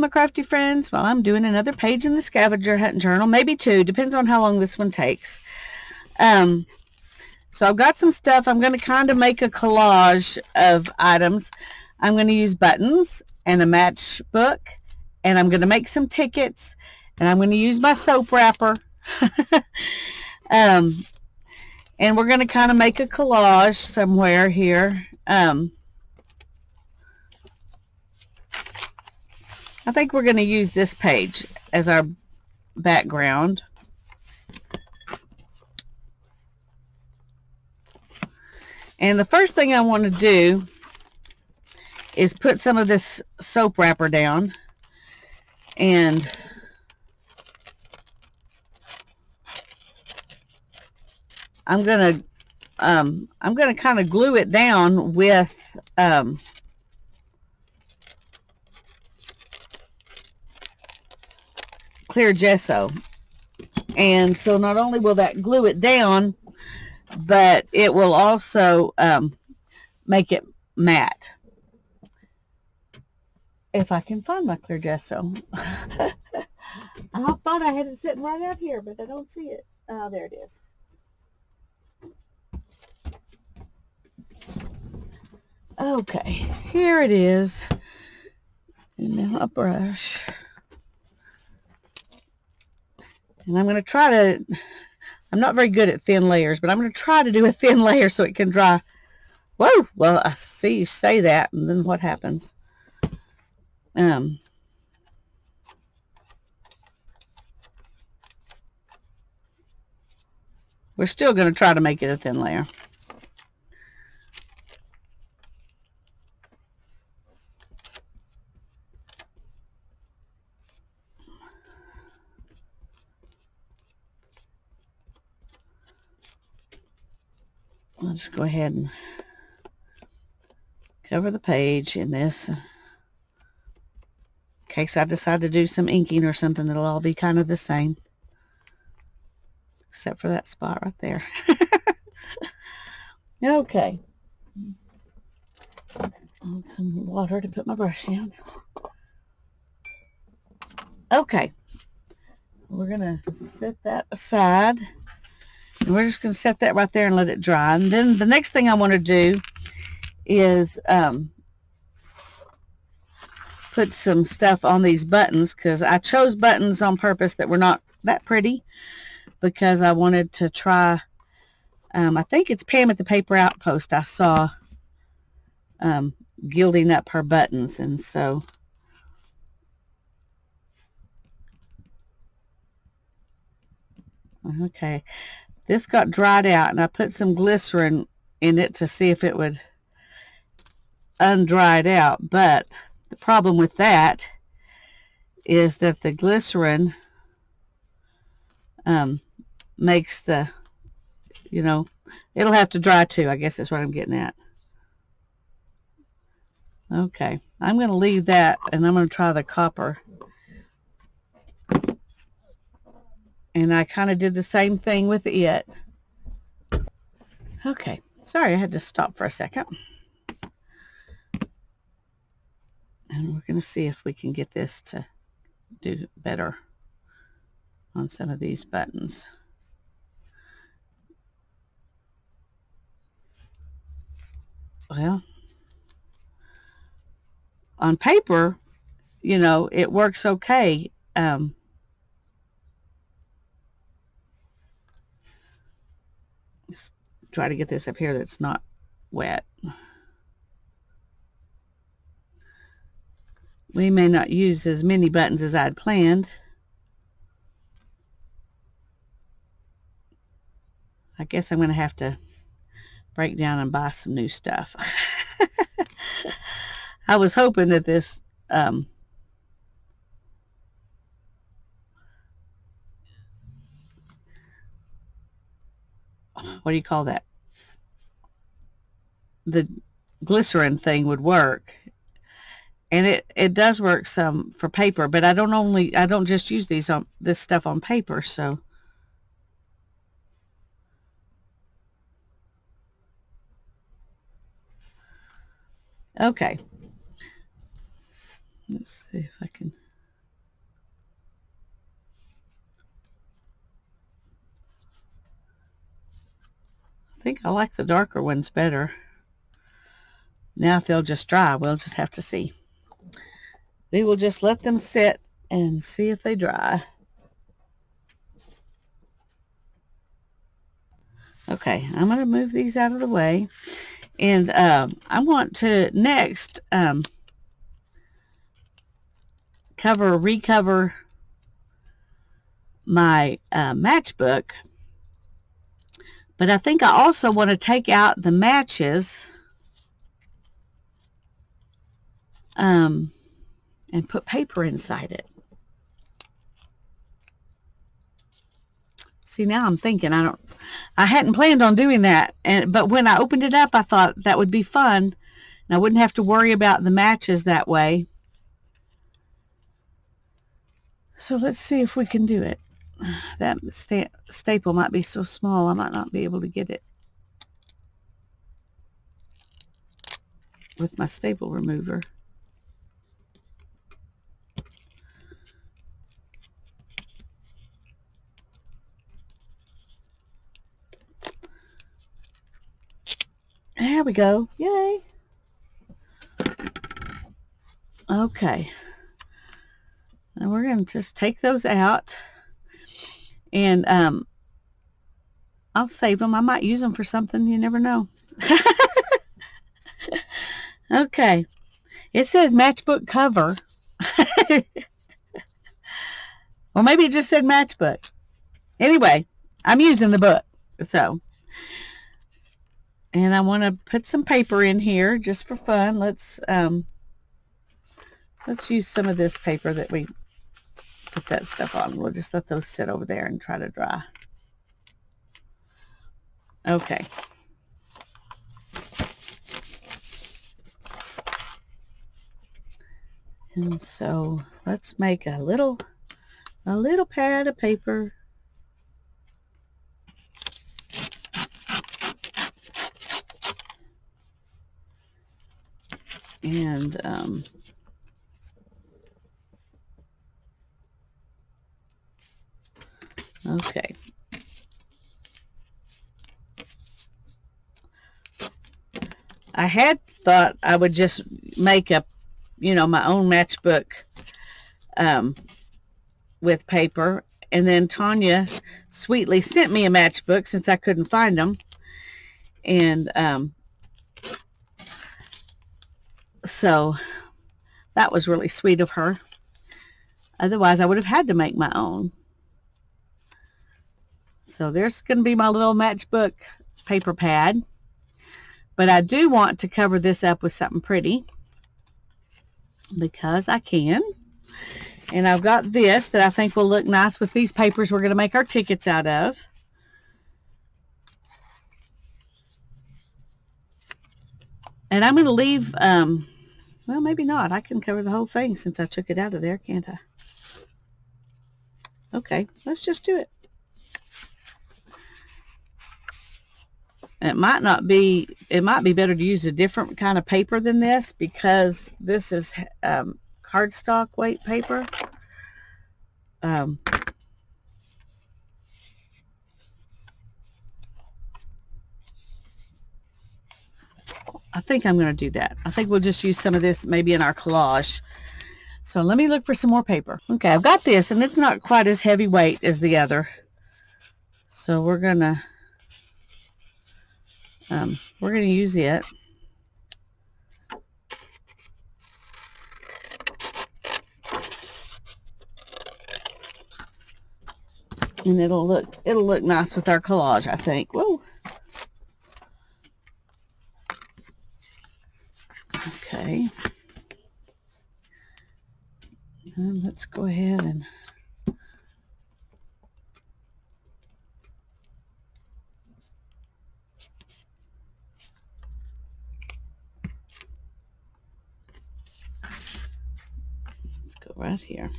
my crafty friends. Well, I'm doing another page in the scavenger hunt journal, maybe two, depends on how long this one takes. So I've got some stuff. I'm going to kind of make a collage of items. I'm going to use buttons and a matchbook, and I'm going to make some tickets, and I'm going to use my soap wrapper. And we're going to kind of make a collage somewhere here. I think we're going to use this page as our background. And the first thing I want to do is put some of this soap wrapper down, and I'm gonna kind of glue it down with clear gesso. And so not only will that glue it down, but it will also make it matte. If I can find my clear gesso. I thought I had it sitting right out here, but I don't see it. Oh, there it is. Okay, here it is. And now a brush. And I'm going to try to, I'm not very good at thin layers, but I'm going to try to do a thin layer so it can dry. Whoa! Well, I see you say that, and then what happens? We're still going to try to make it a thin layer. I'll just go ahead and cover the page in this. In case I decide to do some inking or something, it'll all be kind of the same. Except for that spot right there. Okay. And some water to put my brush in. Okay. We're going to set that aside. And we're just going to set that right there and let it dry. And then the next thing I want to do is put some stuff on these buttons, because I chose buttons on purpose that were not that pretty, because I wanted to try, I think it's Pam at the Paper Outpost I saw gilding up her buttons, and so okay, this got dried out, and I put some glycerin in it to see if it would undry it out, but the problem with that is that the glycerin makes the, you know, it'll have to dry too, I guess that's what I'm getting at. Okay, I'm going to leave that, and I'm going to try the copper. And I kind of did the same thing with it. Okay, sorry, I had to stop for a second. And we're going to see if we can get this to do better on some of these buttons. Well, on paper, you know, it works okay. Let's try to get this up here that's not wet. We may not use as many buttons as I'd planned. I guess I'm going to have to break down and buy some new stuff. I was hoping that this what do you call that? The glycerin thing would work. And it does work some for paper, but I don't just use this stuff on paper, so okay. Let's see if I can think I like the darker ones better. Now if they'll just dry, we'll just have to see. We will just let them sit and see if they dry. Okay, I'm going to move these out of the way. And I want to next recover my matchbook. But I think I also want to take out the matches and put paper inside it. See, now I'm thinking I hadn't planned on doing that, but when I opened it up, I thought that would be fun, and I wouldn't have to worry about the matches that way. So let's see if we can do it. That staple might be so small, I might not be able to get it with my staple remover. There we go. Yay. Okay. And we're going to just take those out. And I'll save them. I might use them for something. You never know. Okay. It says matchbook cover. Or maybe it just said matchbook. Anyway, I'm using the book. So, and I want to put some paper in here just for fun. Let's use some of this paper that we put that stuff on. We'll just let those sit over there and try to dry. Okay. And so let's make a little pad of paper. And okay. I had thought I would just make a, my own matchbook with paper, and then Tanya sweetly sent me a matchbook since I couldn't find them, and so that was really sweet of her. Otherwise I would have had to make my own. So there's going to be my little matchbook paper pad, but I do want to cover this up with something pretty because I can. And I've got this that I think will look nice with these papers we're going to make our tickets out of. And I'm going to leave, well, maybe not. I can cover the whole thing since I took it out of there, can't I? Okay, let's just do it. It might be better to use a different kind of paper than this because this is cardstock weight paper. I think I'm going to do that. I think we'll just use some of this maybe in our collage. So let me look for some more paper. Okay, I've got this, and it's not quite as heavyweight as the other. So we're gonna use it. And it'll look nice with our collage, I think. Whoa. Okay. And let's go ahead and let's go right here.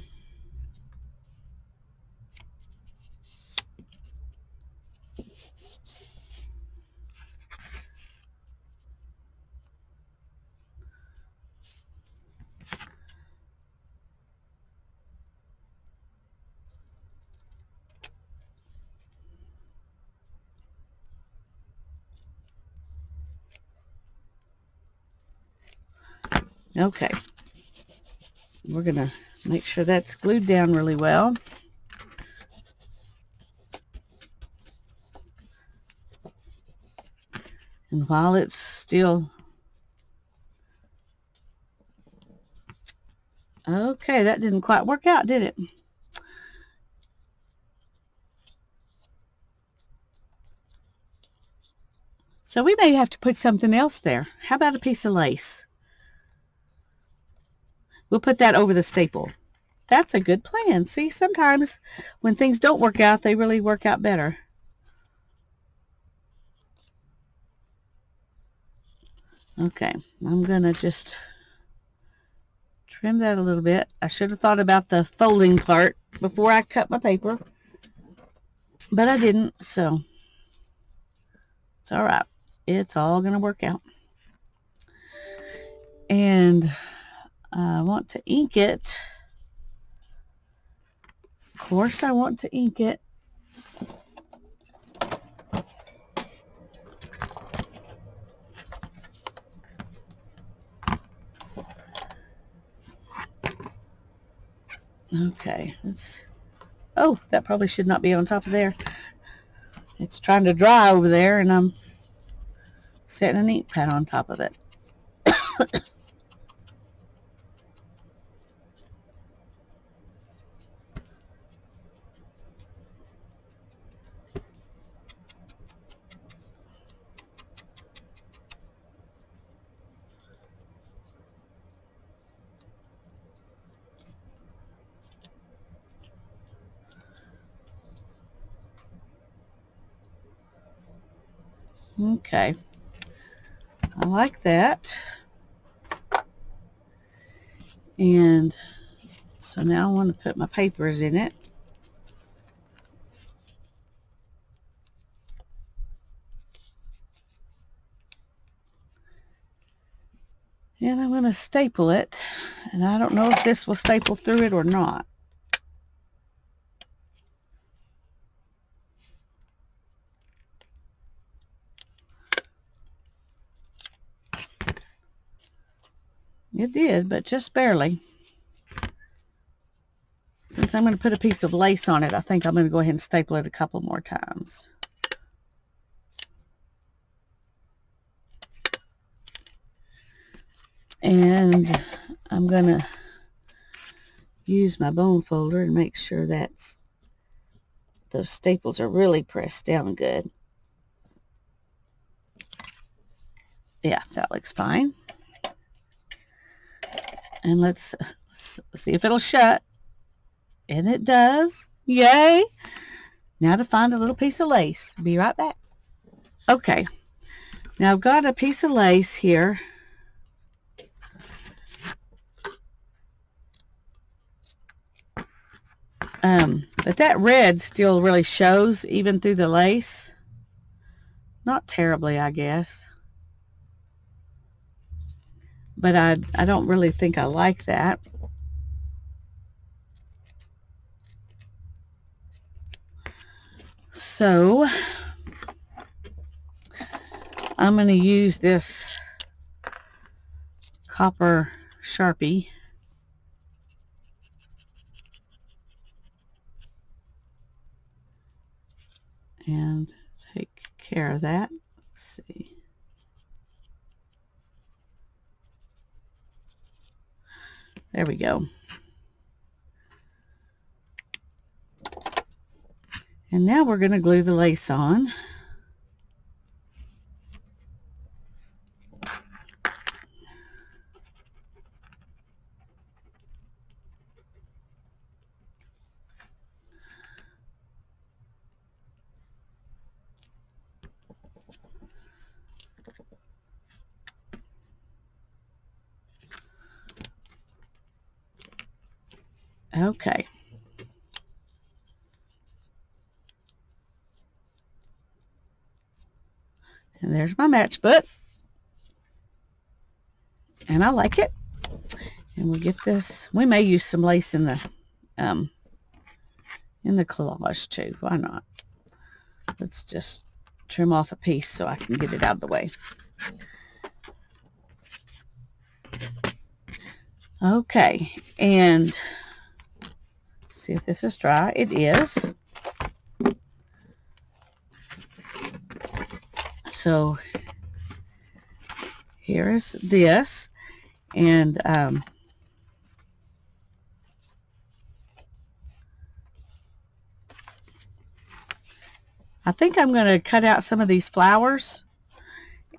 Okay. We're going to make sure that's glued down really well. And while it's still... Okay, that didn't quite work out, did it? So we may have to put something else there. How about a piece of lace? We'll put that over the staple. That's a good plan. See, sometimes when things don't work out, they really work out better. Okay, I'm going to just trim that a little bit. I should have thought about the folding part before I cut my paper, but I didn't, so it's all right. It's all going to work out. And I want to ink it. Of course, I want to ink it. Okay, oh, that probably should not be on top of there. It's trying to dry over there, and I'm setting an ink pad on top of it. Okay, I like that. And so now I want to put my papers in it. And I'm going to staple it. And I don't know if this will staple through it or not. It did, but just barely. Since I'm going to put a piece of lace on it, I think I'm going to go ahead and staple it a couple more times. And I'm going to use my bone folder and make sure that those staples are really pressed down good. Yeah, that looks fine. And let's see if it'll shut. And it does. Yay! Now to find a little piece of lace. Be right back. Okay. Now I've got a piece of lace here. But that red still really shows even through the lace. Not terribly, I guess. But I don't really think I like that. So I'm going to use this copper Sharpie and take care of that. Let's see. There we go. And now we're going to glue the lace on. Okay. And there's my matchbook. And I like it. And we'll get this. We may use some lace in the collage too. Why not? Let's just trim off a piece so I can get it out of the way. Okay, and see if this is dry. It is. So here is this, and I think I'm going to cut out some of these flowers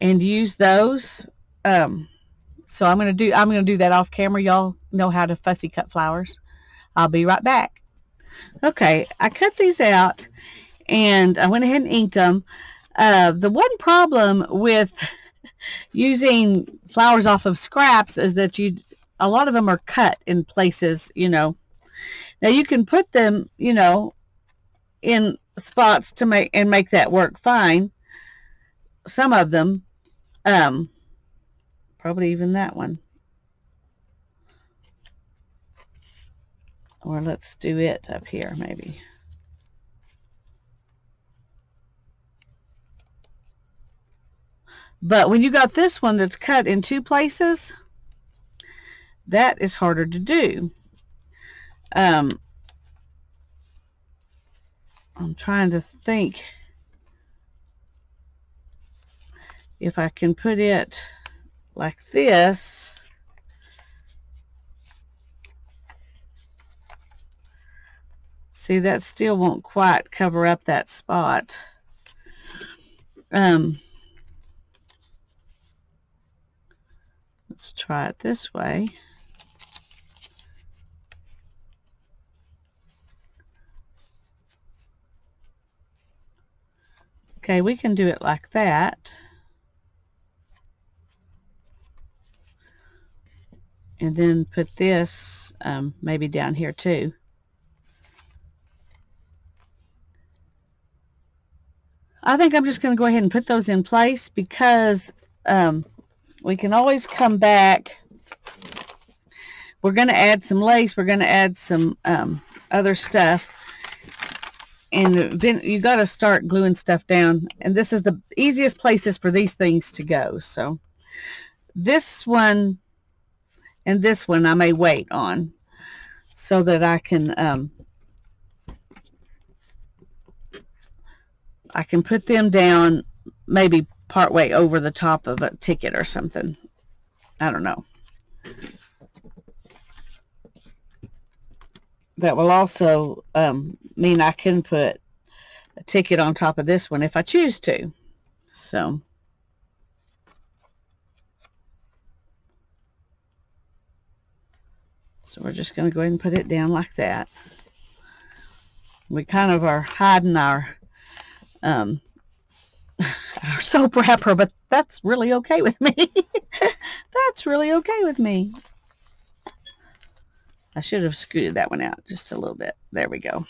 and use those. So I'm going to do that off camera. Y'all know how to fussy cut flowers. I'll be right back. Okay, I cut these out and I went ahead and inked them. The one problem with using flowers off of scraps is that a lot of them are cut in places, you know. Now you can put them, you know, in spots to make that work fine. Some of them, probably even that one. Or let's do it up here maybe. But when you got this one that's cut in two places, that is harder to do. I'm trying to think if I can put it like this. See, that still won't quite cover up that spot. Let's try it this way. Okay, we can do it like that. And then put this maybe down here too. I think I'm just going to go ahead and put those in place because we can always come back. We're going to add some lace. We're going to add some other stuff. And then you got to start gluing stuff down. And this is the easiest places for these things to go. So this one and this one I may wait on so that I can put them down maybe partway over the top of a ticket or something. I don't know. That will also mean I can put a ticket on top of this one if I choose to. So we're just going to go ahead and put it down like that. We kind of are hiding our soap wrapper, but that's really okay with me. That's really okay with me. I should have scooted that one out just a little bit. There we go.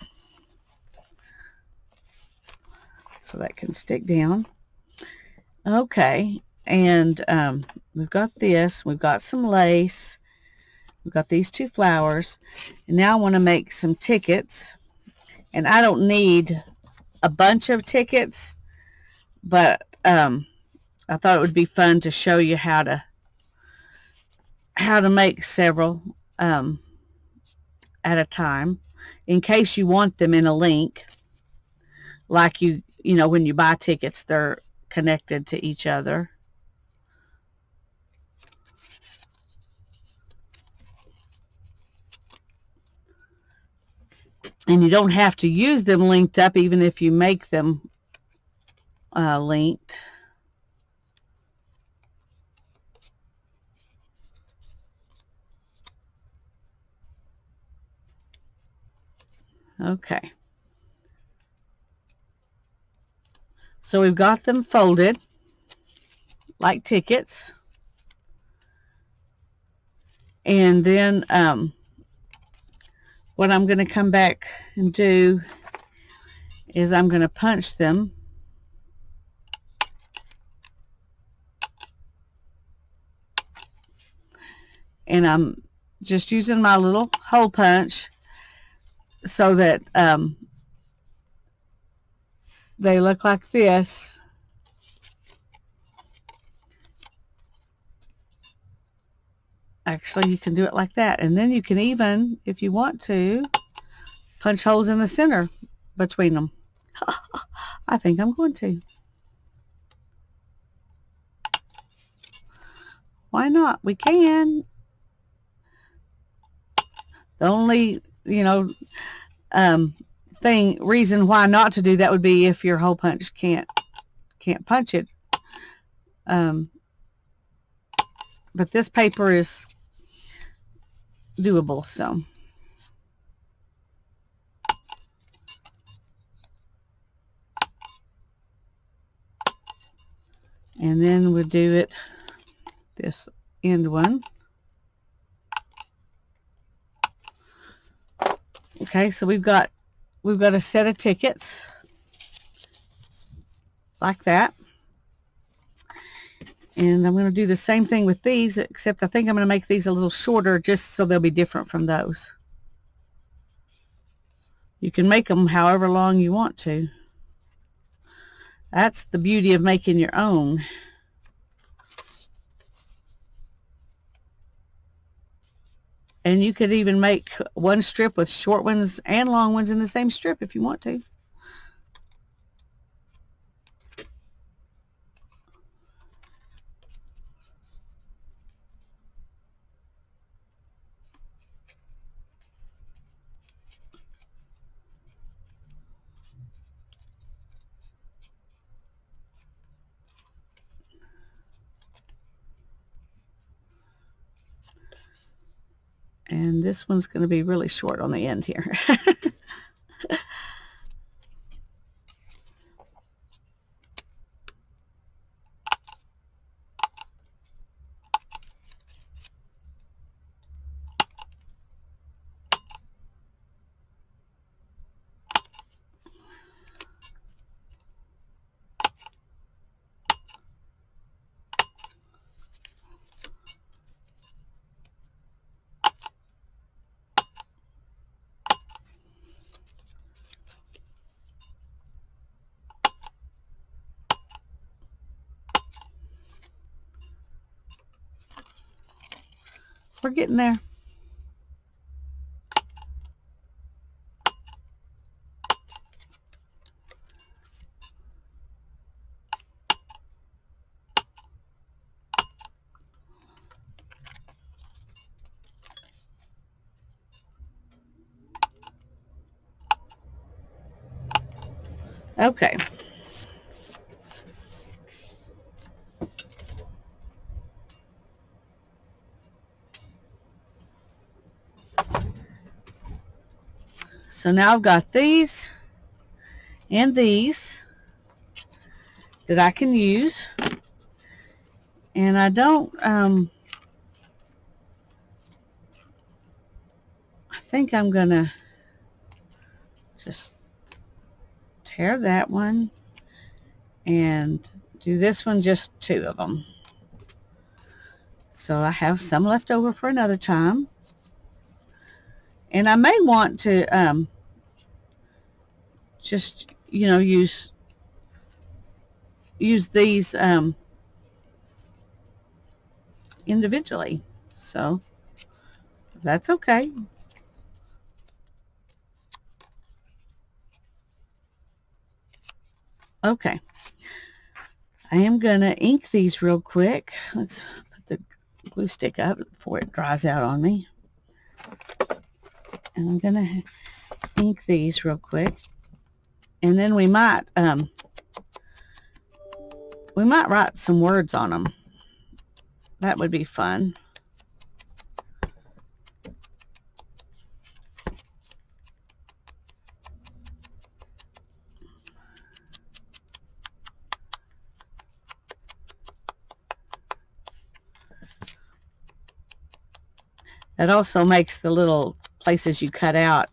So that can stick down. Okay, and we've got this. We've got some lace. We've got these two flowers. And now I want to make some tickets. And I don't need a bunch of tickets, but I thought it would be fun to show you how to make several at a time in case you want them in a link, like you know when you buy tickets they're connected to each other. And you don't have to use them linked up even if you make them linked. Okay. So we've got them folded like tickets. And then what I'm going to come back and do is I'm going to punch them. And I'm just using my little hole punch so that they look like this. Actually, you can do it like that. And then you can even, if you want to, punch holes in the center between them. I think I'm going to. Why not? We can. The only, reason why not to do that would be if your hole punch can't punch it. But this paper is doable, so. And then we'll do it, this end one. Okay, so we've got a set of tickets like that. And I'm going to do the same thing with these, except I think I'm going to make these a little shorter just so they'll be different from those. You can make them however long you want to. That's the beauty of making your own. And you could even make one strip with short ones and long ones in the same strip if you want to. And this one's going to be really short on the end here. We're getting there. Okay. So now I've got these and these that I can use. And I don't, I think I'm going to just tear that one and do this one, just two of them. So I have some left over for another time. And I may want to just, use these individually. So that's okay. Okay. I am going to ink these real quick. Let's put the glue stick up before it dries out on me. And I'm going to ink these real quick. And then we might write some words on them. That would be fun. That also makes the little places you cut out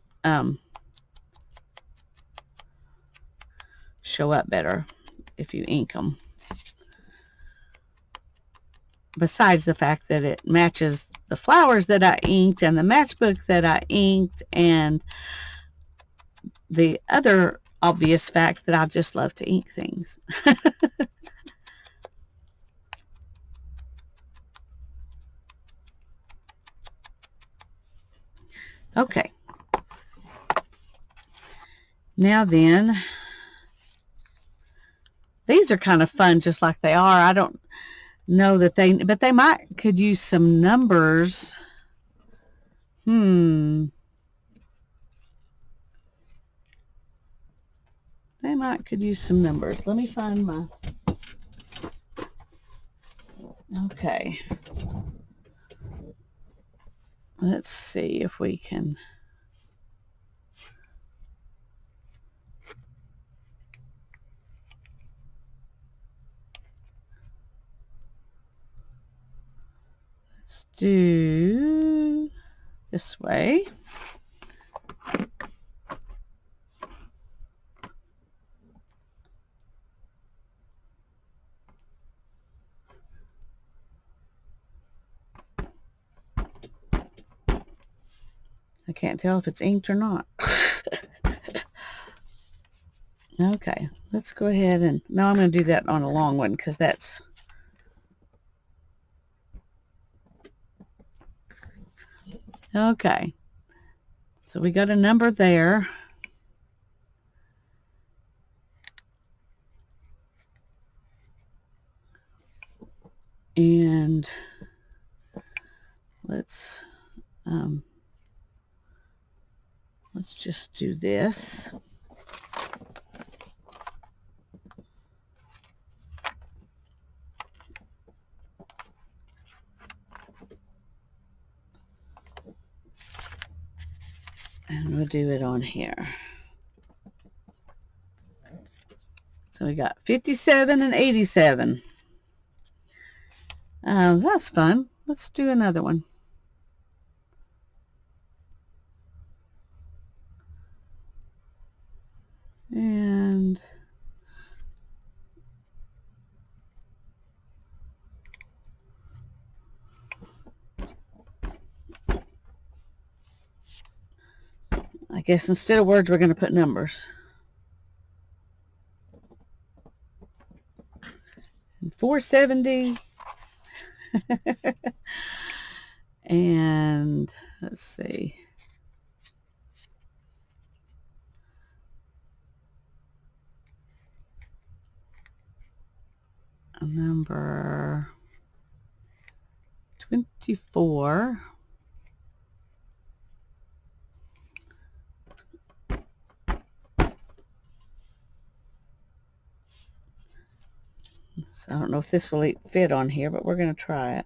show up better if you ink them. Besides the fact that it matches the flowers that I inked and the matchbook that I inked, and the other obvious fact that I just love to ink things. Okay. Now then, these are kind of fun just like they are. I don't know that but they could use some numbers. They could use some numbers. Let me find my, okay. Let's see if we can. Let's do this way. I can't tell if it's inked or not. Okay, let's go ahead and, no, I'm going to do that on a long one because that's, okay. So we got a number there. And let's just do this. And we'll do it on here. So we got 57 and 87. That's fun. Let's do another one. And I guess instead of words, we're going to put numbers. And 470. And let's see. A number 24. So I don't know if this will fit on here, but we're going to try it.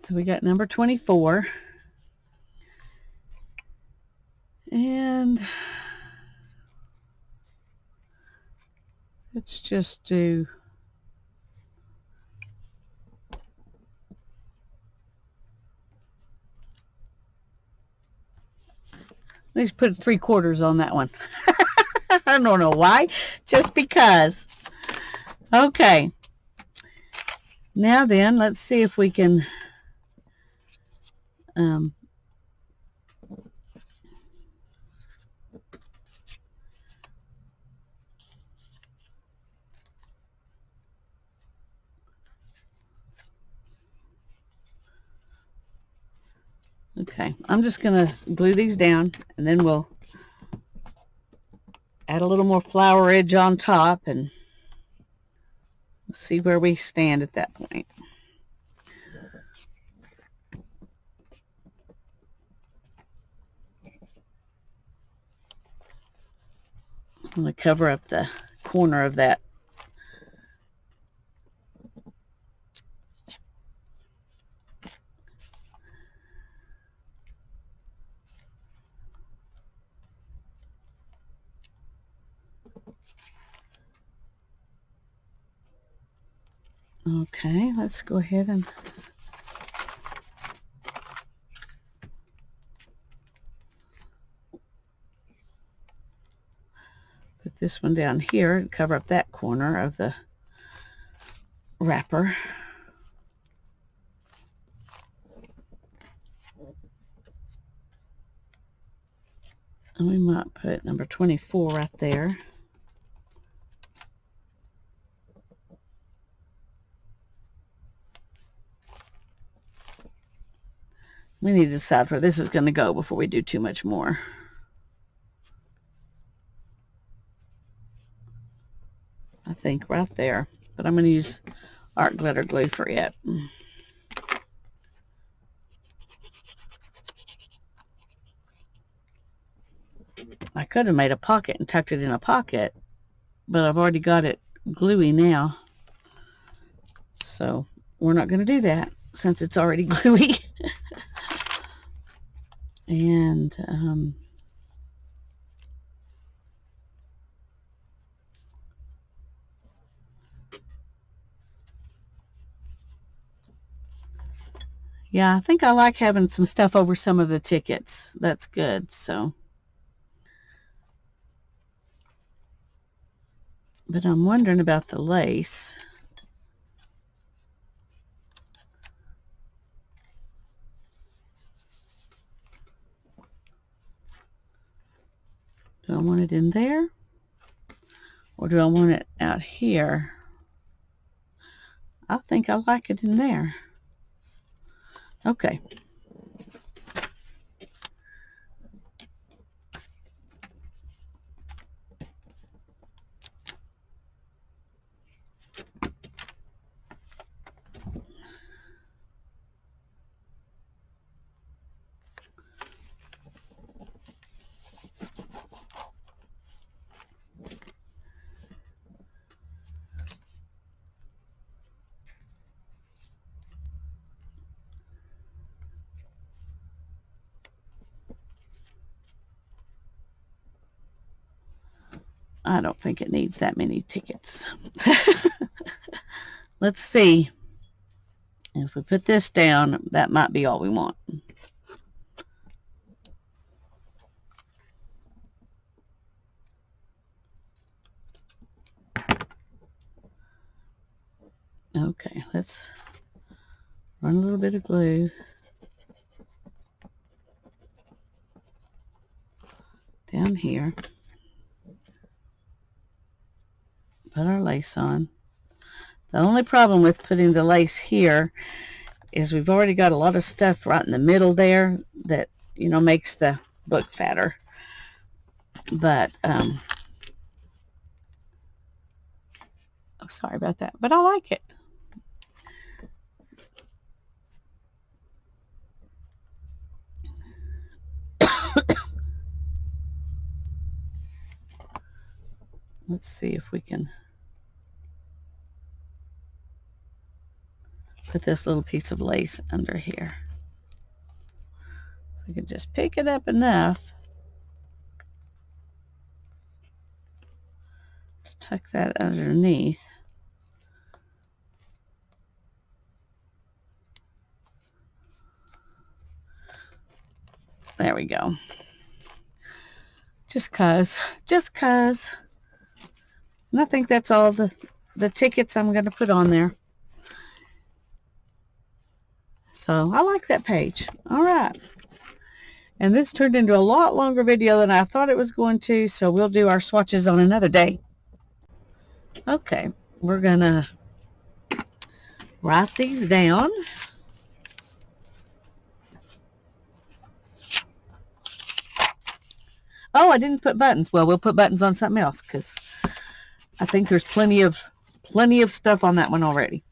So we got number 24. And let's just do let's put 3/4 on that one. I don't know why, just because. Okay. Now then, let's see if we can okay, I'm just going to glue these down, and then we'll add a little more flower edge on top and see where we stand at that point. I'm going to cover up the corner of that. Okay, let's go ahead and put this one down here and cover up that corner of the wrapper. And we might put number 24 right there. We need to decide where this is going to go before we do too much more. I think right there. But I'm going to use art glitter glue for it. I could have made a pocket and tucked it in a pocket, but I've already got it gluey now. So we're not going to do that since it's already gluey. And yeah, I think I like having some stuff over some of the tickets. That's good. So, but I'm wondering about the lace. Do I want it in there? Or do I want it out here? I think I like it in there. Okay. I don't think it needs that many tickets. Let's see. If we put this down, that might be all we want. Okay, let's run a little bit of glue down here. Put our lace on. The only problem with putting the lace here is we've already got a lot of stuff right in the middle there that, you know, makes the book fatter. But, oh, sorry about that. But I like it. Let's see if we can put this little piece of lace under here. We can just pick it up enough to tuck that underneath. There we go. Just cause. And I think that's all the tickets I'm going to put on there. So I like that page. All right. And this turned into a lot longer video than I thought it was going to, so we'll do our swatches on another day. Okay, we're going to write these down. Oh, I didn't put buttons. Well, we'll put buttons on something else because I think there's plenty of stuff on that one already.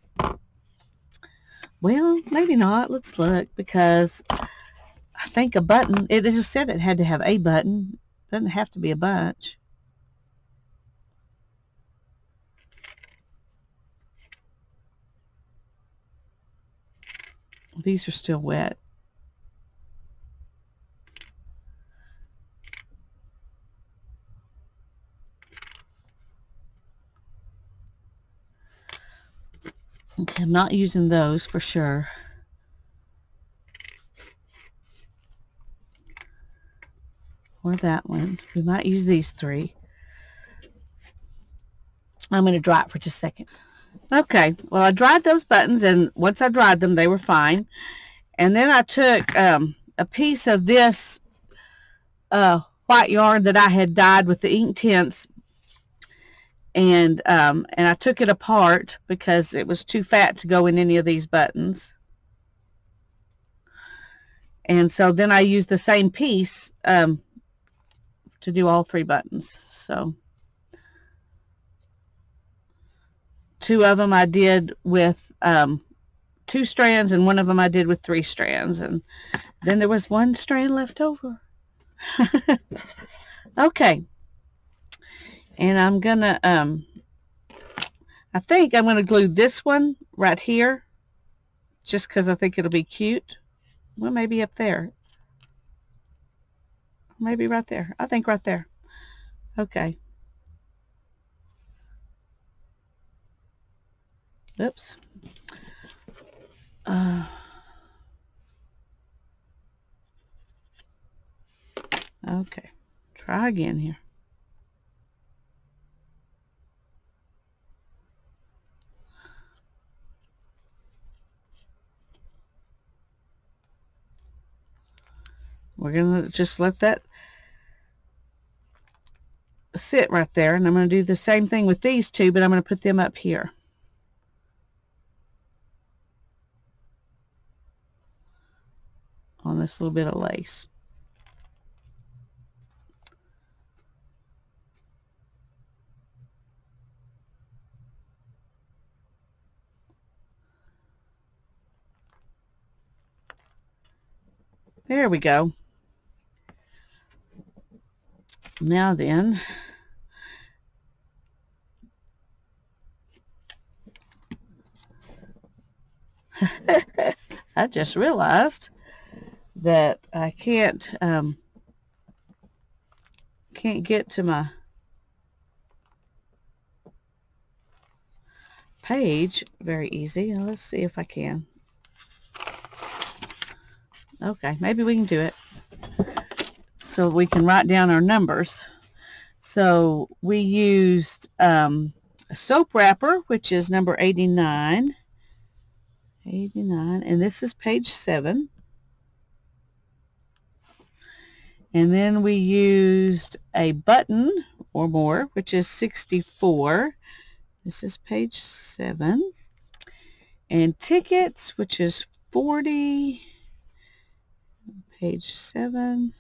Well, maybe not. Let's look, because I think a button, it just said it had to have a button. It doesn't have to be a bunch. These are still wet. Okay, I'm not using those for sure. Or that one. We might use these three. I'm going to dry it for just a second. Okay, well, I dried those buttons, and once I dried them, they were fine. And then I took a piece of this white yarn that I had dyed with the ink tints, and I took it apart because it was too fat to go in any of these buttons. And so then I use the same piece to do all 3 buttons. So 2 of them I did with 2 strands, and 1 of them I did with 3 strands, and then there was 1 strand left over. Okay, and I'm gonna I think I'm gonna glue this one right here, just because I think it'll be cute. Well, maybe up there, maybe right there. I think right there. Okay. Oops. Okay. Try again here. We're going to just let that sit right there, and I'm going to do the same thing with these 2, but I'm going to put them up here. On this little bit of lace. There we go. Now then, I just realized that I can't get to my page very easy. Now let's see if I can. Okay, maybe we can do it. So we can write down our numbers. So we used a soap wrapper, which is number 89. 89, and this is page 7. And then we used a button or more, which is 64. This is page 7. And tickets, which is 40, page 7.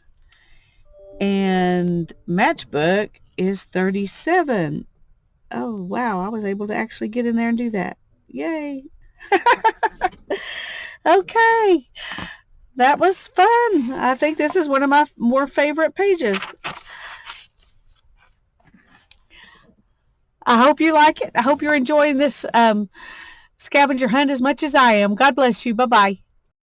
And matchbook is 37. Oh, wow, I was able to actually get in there and do that. Yay. Okay, that was fun. I think this is one of my more favorite pages. I hope you like it. I hope you're enjoying this scavenger hunt as much as I am. God bless you. Bye-bye.